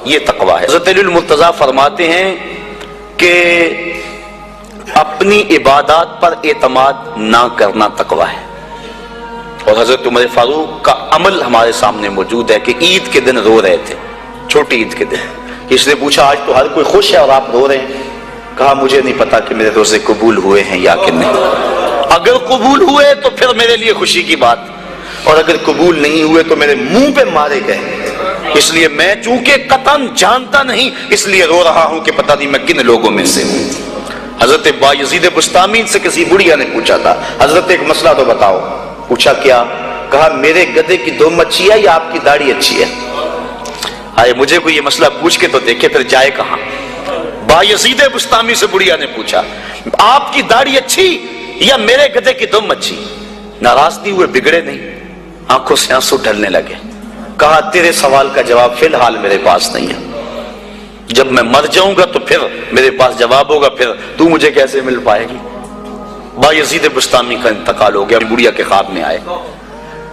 یہ تقویٰ ہے۔ حضرت علی المرتضیٰ فرماتے ہیں کہ اپنی عبادات پر اعتماد نہ کرنا تقویٰ ہے، اور حضرت عمر فاروق کا عمل ہمارے سامنے موجود ہے کہ عید کے دن رو رہے تھے، چھوٹی عید کے دن۔ اس نے پوچھا آج تو ہر کوئی خوش ہے اور آپ رو رہے ہیں؟ کہا مجھے نہیں پتا کہ میرے روزے قبول ہوئے ہیں یا کہ نہیں، اگر قبول ہوئے تو پھر میرے لیے خوشی کی بات، اور اگر قبول نہیں ہوئے تو میرے منہ پہ مارے گئے، اس لیے میں چونکہ قطعاً جانتا نہیں اس لیے رو رہا ہوں کہ پتہ نہیں میں کن لوگوں میں سے ہوں۔ حضرت بایزید بسطامی سے کسی بڑھیا نے پوچھا تھا حضرت ایک مسئلہ تو بتاؤ، پوچھا کیا؟ کہا میرے گدھے کی دم اچھی ہے یا آپ کی داڑھی اچھی ہے؟ آئے مجھے کوئی یہ مسئلہ پوچھ کے تو دیکھے پھر جائے کہاں۔ بایزید بسطامی سے بڑھیا نے پوچھا آپ کی داڑھی اچھی یا میرے گدھے کی دم اچھی؟ ناراض نہیں ہوئے، بگڑے نہیں، آنکھوں سے آنسو ڈھلنے لگے۔ کہا تیرے سوال کا جواب فی الحال میرے پاس نہیں ہے، جب میں مر جاؤں گا تو پھر میرے پاس جواب ہوگا، پھر تو مجھے کیسے مل پائے گی۔ بایزید بسطامی کا انتقال ہو گیا، بڑھیا کے خواب میں آئے،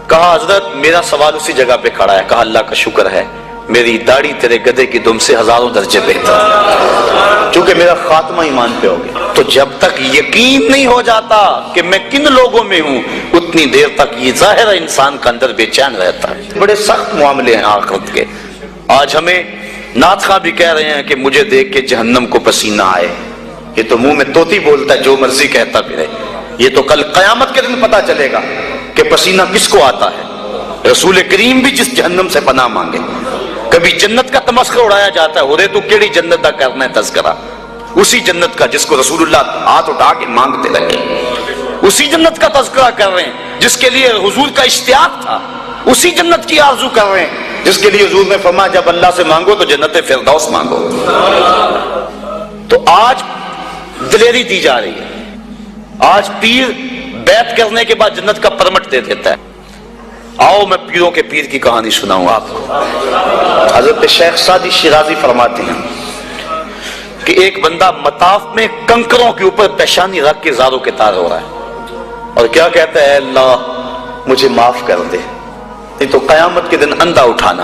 کہا حضرت میرا سوال اسی جگہ پہ کھڑا ہے۔ کہا اللہ کا شکر ہے میری داڑھی تیرے گدھے کی دم سے ہزاروں درجے بہتر ہے، چونکہ میرا خاتمہ ایمان پہ ہو گیا۔ تو جب تک یقین نہیں ہو جاتا کہ میں کن لوگوں میں ہوں اتنی دیر تک یہ ظاہر انسان کا اندر بے چین رہتا ہے۔ بڑے سخت معاملے ہیں آخرت کے۔ آج ہمیں نعت خواہ بھی کہہ رہے ہیں کہ مجھے دیکھ کے جہنم کو پسینہ آئے، یہ تو منہ میں طوطی بولتا ہے، جو مرضی کہتا پھرے، یہ تو کل قیامت کے دن پتا چلے گا کہ پسینہ کس کو آتا ہے۔ رسول کریم بھی جس جہنم سے پناہ مانگے، کبھی جنت کا تمسخر اڑایا جاتا ہے، ہو رہے تو کیڑی جنت کا کرنا ہے تذکرہ، اسی جنت کا جس کو رسول اللہ ہاتھ اٹھا کے مانگتے رہے، اسی جنت کا تذکرہ کر رہے ہیں جس کے لیے حضور کا اشتیاق تھا، اسی جنت کی آرزو کر رہے ہیں جس کے لیے حضور نے فرمایا جب اللہ سے مانگو تو جنت فردوس مانگو۔ تو آج دلیری دی جا رہی ہے، آج پیر بیعت کرنے کے بعد جنت کا پرمٹ دے دیتا ہے۔ آؤ میں پیروں کے پیر کی کہانی سناؤں آپ کو۔ حضرت شیخ سعدی شیرازی فرماتے ہیں کہ ایک بندہ مطاف میں کنکروں کے اوپر پیشانی رکھ کے زاروں کے تار ہو رہا ہے، اور کیا کہتا ہے اللہ مجھے معاف کر دے، نہیں تو قیامت کے دن اندھا اٹھانا،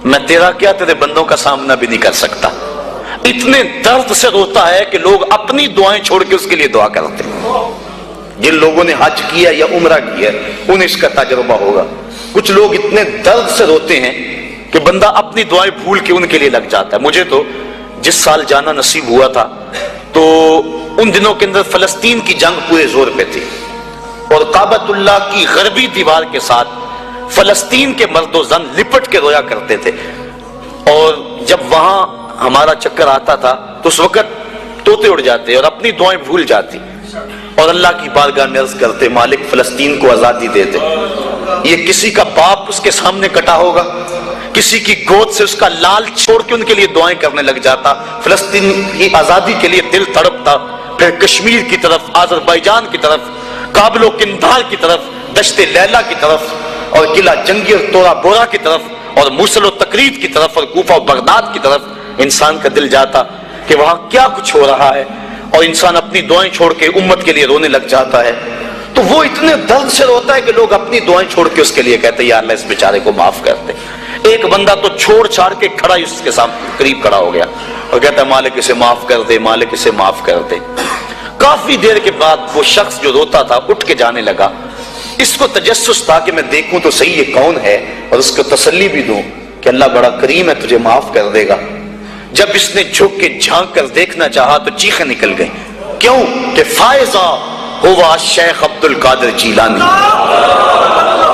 میں تیرا کیا تیرے بندوں کا سامنا بھی نہیں کر سکتا۔ اتنے درد سے روتا ہے کہ لوگ اپنی دعائیں چھوڑ کے اس کے لیے دعا کرتے ہیں۔ جن لوگوں نے حج کیا یا عمرہ کیا انہیں اس کا تجربہ ہوگا۔ کچھ لوگ اتنے درد سے روتے ہیں کہ بندہ اپنی دعائیں بھول کے ان کے لیے لگ جاتا ہے۔ مجھے تو جس سال جانا نصیب ہوا تھا تو ان دنوں کے اندر فلسطین کی جنگ پورے زور پہ تھی، اور کعبۃ اللہ کی غربی دیوار کے ساتھ فلسطین کے مرد و زن لپٹ کے رویا کرتے تھے، اور جب وہاں ہمارا چکر آتا تھا تو اس وقت طوطے اڑ جاتے اور اپنی دعائیں بھول جاتی، اور اللہ کی بارگاہ میں عرض کرتے مالک فلسطین کو آزادی دے دے۔ یہ کسی کا باپ اس کے سامنے کٹا ہوگا، کسی کی گود سے اس کا لال چھوڑ کے ان کے لیے دعائیں کرنے لگ جاتا، فلسطین کی آزادی کے لیے دل تڑپتا، پھر کشمیر کی طرف، آذربائیجان کی طرف، کابل و قندھار کی طرف، دشت لیلا کی طرف، اور قلعہ جنگی اور تورا بورا کی طرف، اور موصل و تقرید کی طرف، اور کوفہ و بغداد کی طرف انسان کا دل جاتا کہ وہاں کیا کچھ ہو رہا ہے، اور انسان اپنی دعائیں چھوڑ کے امت کے لیے رونے لگ جاتا ہے۔ تو وہ اتنے درد سے روتا ہے کہ لوگ اپنی دعائیں چھوڑ کے اس کے لیے کہتے ہیں یا اللہ اس بیچارے کو معاف کر دے۔ ایک بندہ تو چھوڑ چھاڑ کے کھڑا ہی اس کے سامنے قریب کھڑا ہو گیا اور کہتا ہے مالک اسے معاف کر دے، مالک اسے معاف کر دے۔ کافی دیر کے بعد وہ شخص جو روتا تھا اٹھ کے جانے لگا۔ اس کو تجسس تھا کہ میں دیکھوں تو صحیح یہ کون ہے اور اس کو تسلی بھی دوں کہ اللہ بڑا کریم ہے تجھے معاف کر دے گا۔ جب اس نے جھک کے جھانک کر دیکھنا چاہا تو چیخیں نکل گئیں، کیوں کہ فائزہ ہوا شیخ عبد القادر جیلانی،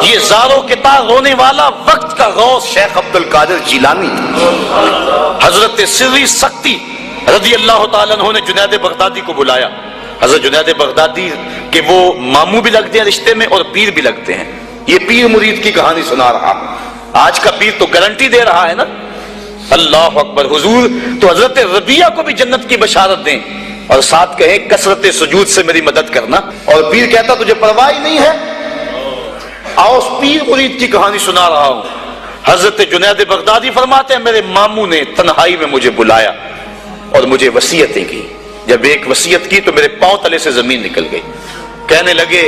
یہ زاروں کے تار رونے والا وقت کا غوث شیخ عبد القادر جیلانی تھا۔ حضرت سری سختی رضی اللہ تعالیٰ عنہ نے جنید بغدادی کو بلایا۔ حضرت جنید بغدادی کہ وہ ماموں بھی لگتے ہیں رشتے میں اور پیر بھی لگتے ہیں۔ یہ پیر مرید کی کہانی سنا رہا، آج کا پیر تو گارنٹی دے رہا ہے نا، اللہ اکبر حضور تو حضرت ربیہ کو بھی جنت کی بشارت دیں اور ساتھ کہیں کثرت سجود سے میری مدد کرنا، اور پیر کہتا تجھے پرواہ نہیں ہے۔ آؤ اس پیر مرید کی کہانی سنا رہا ہوں۔ حضرت جنید بغدادی فرماتے ہیں میرے ماموں نے تنہائی میں مجھے بلایا اور مجھے وصیتیں کی۔ جب ایک وصیت کی تو میرے پاؤں تلے سے زمین نکل گئی۔ کہنے لگے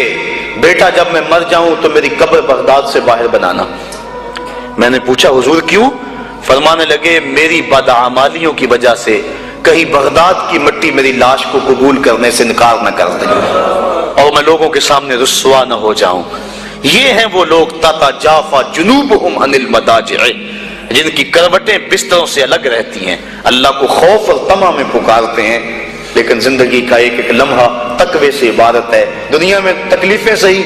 بیٹا جب میں مر جاؤں تو میری قبر بغداد سے باہر بنانا۔ میں نے پوچھا حضور کیوں؟ فرمانے لگے میری بدعمالیوں کی وجہ سے کہیں بغداد کی مٹی میری لاش کو قبول کرنے سے انکار نہ کر دے اور میں لوگوں کے سامنے رسوا نہ ہو جاؤں۔ یہ ہیں وہ لوگ تتجافا جنوبہم عن المضاجع، جن کی کروٹیں بستروں سے الگ رہتی ہیں، اللہ کو خوف اور طمع میں پکارتے ہیں، لیکن زندگی کا ایک ایک لمحہ تقوی سے عبارت ہے۔ دنیا میں تکلیفیں صحیح،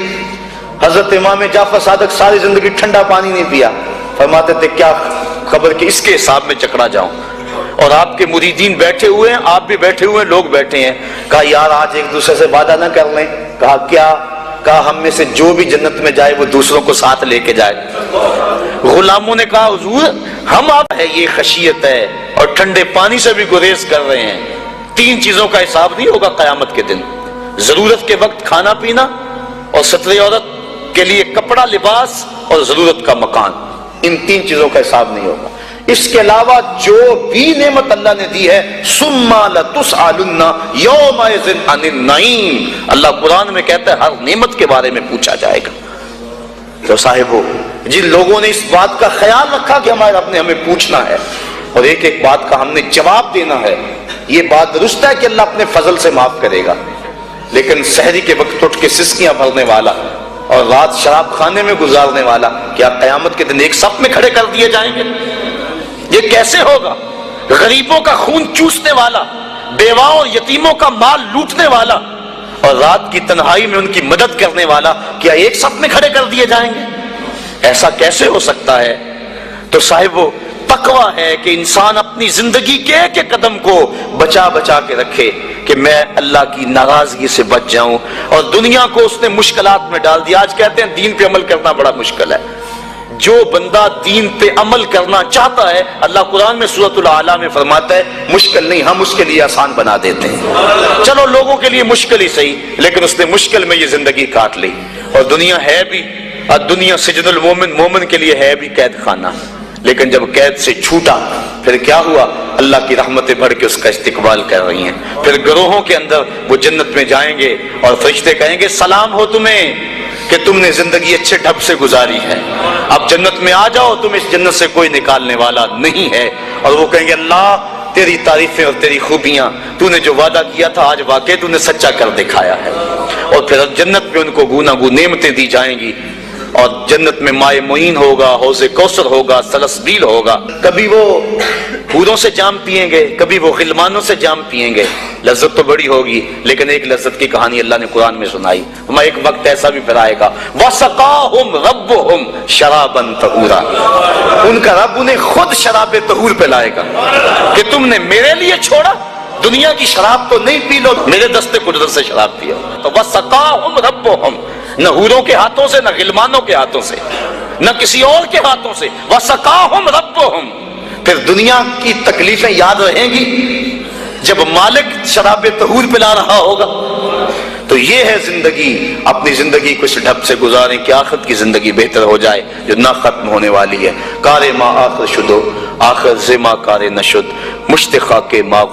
حضرت امام جعفر صادق ساری زندگی ٹھنڈا پانی نہیں پیا، فرماتے تھے کیا خبر کہ اس کے حساب میں چکرا جاؤں، اور آپ کے مریدین بیٹھے ہوئے ہیں، آپ بھی بیٹھے ہوئے ہیں، لوگ بیٹھے ہیں، کہا یار آج ایک دوسرے سے وعدہ نہ کر لیں، کہا کیا؟ کہا ہم میں سے جو بھی جنت میں جائے وہ دوسروں کو ساتھ لے کے جائے۔ غلاموں نے کہا حضور ہم آپ ہے، یہ خشیت ہے اور ٹھنڈے پانی سے بھی گریز کر رہے ہیں، 3 چیزوں کا حساب نہیں ہوگا قیامت کے دن، ضرورت کے وقت کھانا پینا، اور ستر عورت کے لیے کپڑا لباس، اور ضرورت کا مکان، ان 3 چیزوں کا حساب نہیں ہوگا۔ اس کے علاوہ جو بھی نعمت اللہ نے دی ہے ثم لتسألن یومئذ عن النعیم، اللہ قرآن میں کہتا ہے ہر نعمت کے بارے میں پوچھا جائے گا۔ تو صاحبو جن لوگوں نے اس بات کا خیال رکھا کہ ہمیں پوچھنا ہے اور ایک ایک بات کا ہم نے جواب دینا ہے، یہ بات درست ہے کہ اللہ اپنے فضل سے معاف کرے گا، لیکن سحری کے وقت اٹھ کے سسکیاں بھرنے والا اور رات شراب خانے میں گزارنے والا کیا قیامت کے دن ایک صف میں کھڑے کر دیے جائیں گے؟ یہ کیسے ہوگا؟ غریبوں کا خون چوسنے والا، بیواؤں اور یتیموں کا مال لوٹنے والا اور رات کی تنہائی میں ان کی مدد کرنے والا کیا ایک صف میں کھڑے کر دیے جائیں گے؟ ایسا کیسے ہو سکتا ہے؟ تو صاحب وہ تقوی ہے کہ انسان اپنی زندگی کے ایک ایک قدم کو بچا بچا کے رکھے کہ میں اللہ کی ناراضگی سے بچ جاؤں، اور دنیا کو اس نے مشکلات میں ڈال دیا۔ آج کہتے ہیں دین پہ عمل کرنا بڑا مشکل ہے۔ جو بندہ دین پہ عمل کرنا چاہتا ہے، اللہ قرآن میں سورۃ الاعلیٰ میں فرماتا ہے مشکل نہیں، ہم اس کے لیے آسان بنا دیتے ہیں۔ چلو لوگوں کے لیے مشکل ہی صحیح، لیکن اس نے مشکل میں یہ زندگی کاٹ لی، اور دنیا ہے بھی، دنیا سجن المومن، مومن کے لیے ہے بھی قید خانہ، لیکن جب قید سے چھوٹا پھر کیا ہوا؟ اللہ کی رحمتیں بڑھ کے اس کا استقبال کر رہی ہیں۔ پھر گروہوں کے اندر وہ جنت میں جائیں گے اور فرشتے کہیں گے سلام ہو تمہیں کہ تم نے زندگی اچھے ڈھب سے گزاری ہے، اب جنت میں آ جاؤ، تم اس جنت سے کوئی نکالنے والا نہیں ہے۔ اور وہ کہیں گے اللہ تیری تعریفیں اور تیری خوبیاں، تو نے جو وعدہ کیا تھا آج واقعی تو نے سچا کر دکھایا ہے۔ اور پھر جنت میں ان کو گوناگون نعمتیں دی جائیں گی، اور جنت میں مائے معین ہوگا، حوض کوثر ہوگا، سلسبیل ہوگا، کبھی وہ حوروں سے جام پیئیں گے، کبھی وہ غلمانوں سے جام پیئیں گے، لذت تو بڑی ہوگی، لیکن ایک لذت کی کہانی اللہ نے قرآن میں سنائی، ہمیں ایک وقت ایسا بھی پھر آئے گا وَسَقَاهُمْ رَبُّهُمْ شَرَابًا طَهُورًا، ان کا رب انہیں خود شراب طہور پلائے گا کہ تم نے میرے لیے چھوڑا، دنیا کی شراب تو نہیں پی لو، میرے دستے قدرت سے شراب پیو۔ تو وَسَقَاهُمْ رَبُّهُمْ، نہ حوروں کے ہاتھوں سے، نہ غلمانوں کے ہاتھوں سے، نہ کسی اور کے ہاتھوں سے، وَسَقَاهُمْ رَبُّهُمْ۔ پھر دنیا کی تکلیفیں یاد رہیں گی جب مالک شراب طہور پلا رہا ہوگا۔ تو یہ ہے زندگی، اپنی زندگی کو اس ڈھب سے گزاریں کہ آخرت کی زندگی بہتر ہو جائے جو نہ ختم ہونے والی ہے۔ کار ما آخر شدو آخر زما کار نشد، مشتخا کے ما